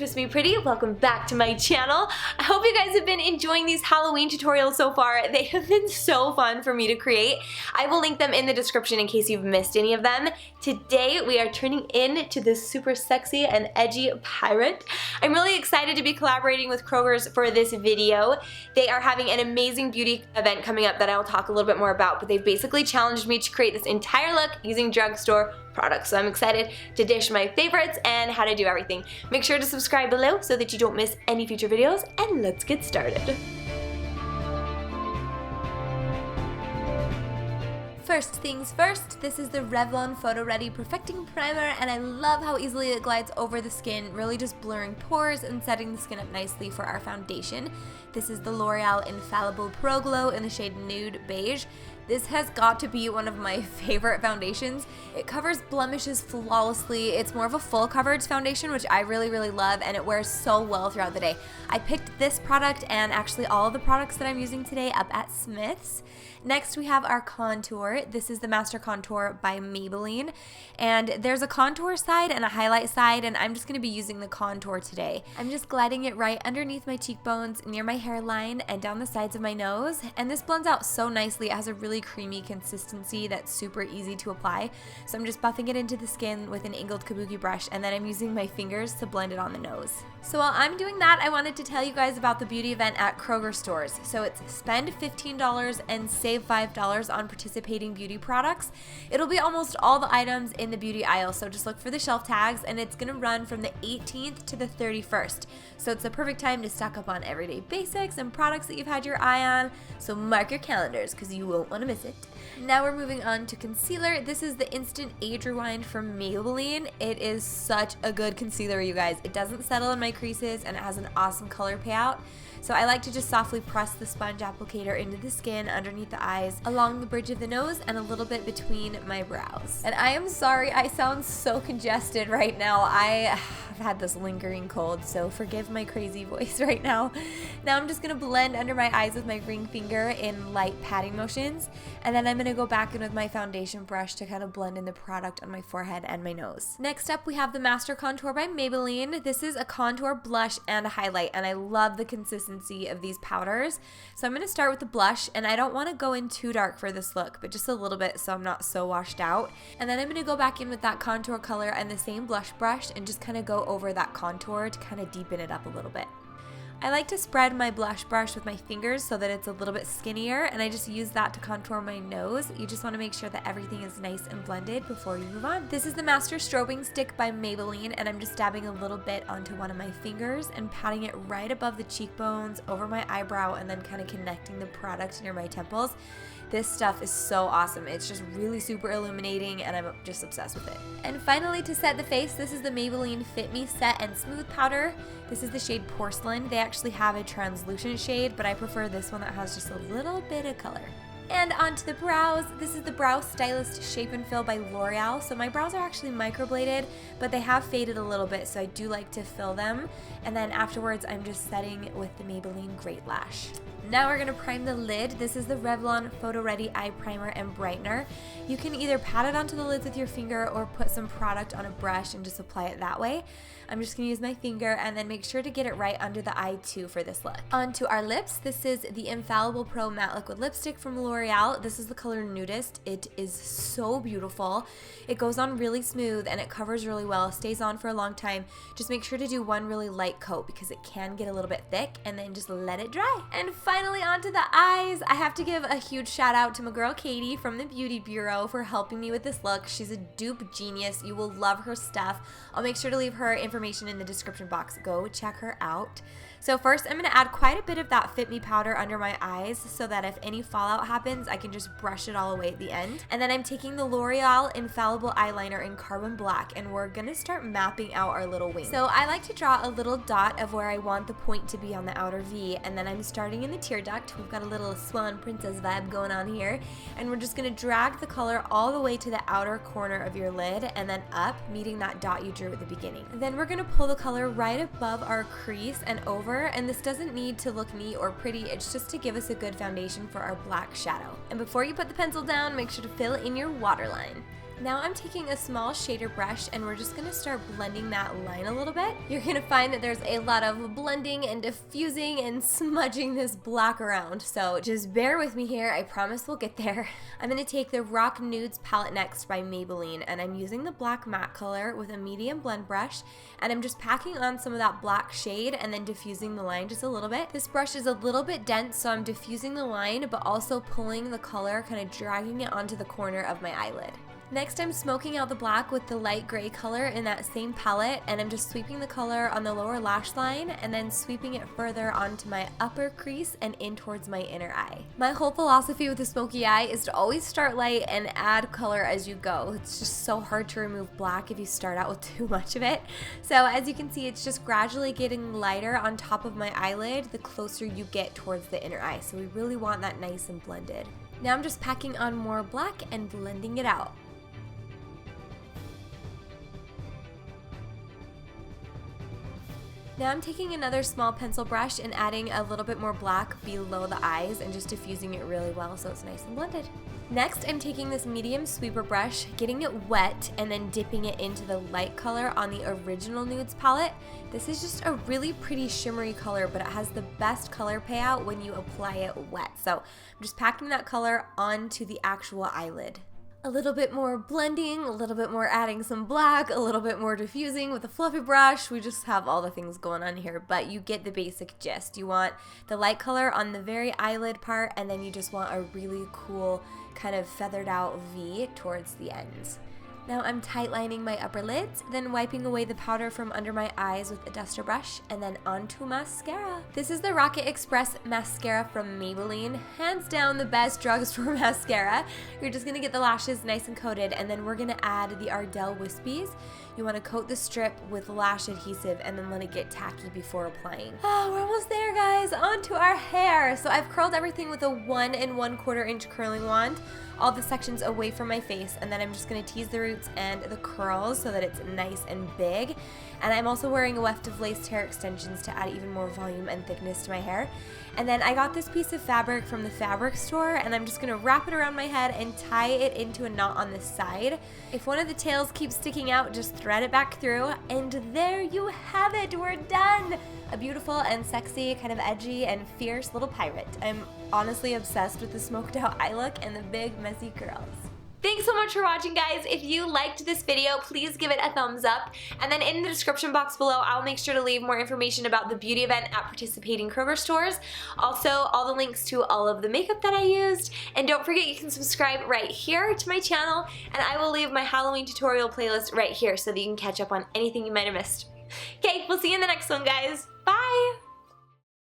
Twist Me Pretty. Welcome back to my channel. I hope you guys have been enjoying these Halloween tutorials so far. They have been so fun for me to create. I will link them in the description in case you've missed any of them. Today we are turning into this super sexy and edgy pirate. I'm really excited to be collaborating with Kroger's for this video. They are having an amazing beauty event coming up that I'll talk a little bit more about, but they've basically challenged me to create this entire look using drugstore products. So I'm excited to dish my favorites and how to do everything. Make sure to subscribe below so that you don't miss any future videos, and let's get started. First things first, this is the Revlon Photo Ready Perfecting Primer, and I love how easily it glides over the skin, really just blurring pores and setting the skin up nicely for our foundation. This is the Loreal Infallible Pro Glow in the shade Nude Beige. This has got to be one of my favorite foundations. It covers blemishes flawlessly. It's more of a full coverage foundation, which I really love, and it wears so well throughout the day. I picked this product and actually all of the products that I'm using today up at Smith's. Next we have our contour. This is the Master Contour by Maybelline, and there's a contour side and a highlight side, and I'm just going to be using the contour today. I'm just gliding it right underneath my cheekbones, near my hairline, and down the sides of my nose, and this blends out so nicely. It has a really creamy consistency that's super easy to apply, so I'm just buffing it into the skin with an angled kabuki brush, and then I'm using my fingers to blend it on the nose. So while I'm doing that, I wanted to tell you guys about the beauty event at Kroger stores. So it's spend $15 and save $5 on participating beauty products. It'll be almost all the items in the beauty aisle, so just look for the shelf tags, and it's gonna run from the 18th to the 31st. So it's the perfect time to stock up on everyday basics and products that you've had your eye on, so mark your calendars because you won't want to miss it. Now we're moving on to concealer. This is the Instant Age Rewind from Maybelline. It is such a good concealer, you guys. It doesn't settle in my creases, and it has an awesome color payout. So I like to just softly press the sponge applicator into the skin, underneath the eyes, along the bridge of the nose, and a little bit between my brows. And I am sorry, I sound so congested right now. I've had this lingering cold, so forgive my crazy voice right now. Now I'm just gonna blend under my eyes with my ring finger in light patting motions, and then I'm gonna go back in with my foundation brush to kind of blend in the product on my forehead and my nose. Next up, we have the Master Contour by Maybelline. This is a contour, blush, and a highlight, and I love the consistency of these powders. So I'm going to start with the blush, and I don't want to go in too dark for this look, but just a little bit so I'm not so washed out. And then I'm going to go back in with that contour color and the same blush brush and just kind of go over that contour to kind of deepen it up a little bit. I like to spread my blush brush with my fingers so that it's a little bit skinnier, and I just use that to contour my nose. You just want to make sure that everything is nice and blended before you move on. This is the Master Strobing Stick by Maybelline, and I'm just dabbing a little bit onto one of my fingers and patting it right above the cheekbones, over my eyebrow, and then kind of connecting the product near my temples. This stuff is so awesome. It's just really super illuminating, and I'm just obsessed with it. And finally, to set the face, this is the Maybelline Fit Me Set and Smooth Powder. This is the shade Porcelain. They actually have a translucent shade, but I prefer this one that has just a little bit of color. And onto the brows. This is the Brow Stylist Shape and Fill by Loreal. So my brows are actually microbladed, but they have faded a little bit, so I do like to fill them. And then afterwards, I'm just setting with the Maybelline Great Lash. Now we're going to prime the lid. This is the Revlon Photo Ready Eye Primer and Brightener. You can either pat it onto the lids with your finger or put some product on a brush and just apply it that way. I'm just going to use my finger, and then make sure to get it right under the eye too for this look. Onto our lips. This is the Infallible Pro Matte Liquid Lipstick from L'Oreal. This is the color Nudist. It is so beautiful. It goes on really smooth, and it covers really well, stays on for a long time. Just make sure to do one really light coat because it can get a little bit thick, and then just let it dry. And finally, onto the eyes. I have to give a huge shout out to my girl Katie from the Beauty Bureau for helping me with this look. She's a dupe genius. You will love her stuff. I'll make sure to leave her information in the description box. Go check her out. So first, I'm going to add quite a bit of that Fit Me powder under my eyes so that if any fallout happens, I can just brush it all away at the end. And then I'm taking the L'Oreal Infallible Eyeliner in Carbon Black, and we're going to start mapping out our little wing. So I like to draw a little dot of where I want the point to be on the outer V, and then I'm starting in the tear duct. We've got a little Swan Princess vibe going on here, and we're just going to drag the color all the way to the outer corner of your lid and then up, meeting that dot you drew at the beginning. Then we're going to pull the color right above our crease and over, and this doesn't need to look neat or pretty, it's just to give us a good foundation for our black shadow. And before you put the pencil down, make sure to fill in your waterline. Now I'm taking a small shader brush and we're just gonna start blending that line a little bit. You're gonna find that there's a lot of blending and diffusing and smudging this black around, so just bear with me here, I promise we'll get there. I'm gonna take the Rock Nudes palette next by Maybelline, and I'm using the black matte color with a medium blend brush, and I'm just packing on some of that black shade and then diffusing the line just a little bit. This brush is a little bit dense, so I'm diffusing the line but also pulling the color, kind of dragging it onto the corner of my eyelid. Next, I'm smoking out the black with the light gray color in that same palette, and I'm just sweeping the color on the lower lash line and then sweeping it further onto my upper crease and in towards my inner eye. My whole philosophy with the smoky eye is to always start light and add color as you go. It's just so hard to remove black if you start out with too much of it. So as you can see, it's just gradually getting lighter on top of my eyelid the closer you get towards the inner eye. So we really want that nice and blended. Now I'm just packing on more black and blending it out. Now I'm taking another small pencil brush and adding a little bit more black below the eyes and just diffusing it really well so it's nice and blended. Next, I'm taking this medium sweeper brush, getting it wet, and then dipping it into the light color on the Original Nudes palette. This is just a really pretty shimmery color, but it has the best color payout when you apply it wet. So I'm just packing that color onto the actual eyelid. A little bit more blending, a little bit more adding some black, a little bit more diffusing with a fluffy brush. We just have all the things going on here, but you get the basic gist. You want the light color on the very eyelid part, and then you just want a really cool kind of feathered out V towards the ends. Now I'm tightlining my upper lids, then wiping away the powder from under my eyes with a duster brush, and then onto mascara. This is the Rocket Express mascara from Maybelline. Hands down the best drugstore mascara. You're just gonna get the lashes nice and coated, and then we're gonna add the Ardell Wispies. You wanna coat the strip with lash adhesive and then let it get tacky before applying. Oh, we're almost there, guys. Onto our hair. So I've curled everything with a 1 1/4 inch curling wand, all the sections away from my face, and then I'm just gonna tease the roots and the curls so that it's nice and big. And I'm also wearing a weft of laced hair extensions to add even more volume and thickness to my hair. And then I got this piece of fabric from the fabric store, and I'm just gonna wrap it around my head and tie it into a knot on the side. If one of the tails keeps sticking out, just thread it back through, and there you have it, we're done! A beautiful and sexy, kind of edgy and fierce little pirate. I'm honestly obsessed with the smoked out eye look and the big messy curls. Thanks so much for watching, guys. If you liked this video, please give it a thumbs up. And then in the description box below, I'll make sure to leave more information about the beauty event at participating Kroger stores. Also, all the links to all of the makeup that I used. And don't forget, you can subscribe right here to my channel. And I will leave my Halloween tutorial playlist right here so that you can catch up on anything you might have missed. Okay, we'll see you in the next one, guys. Bye!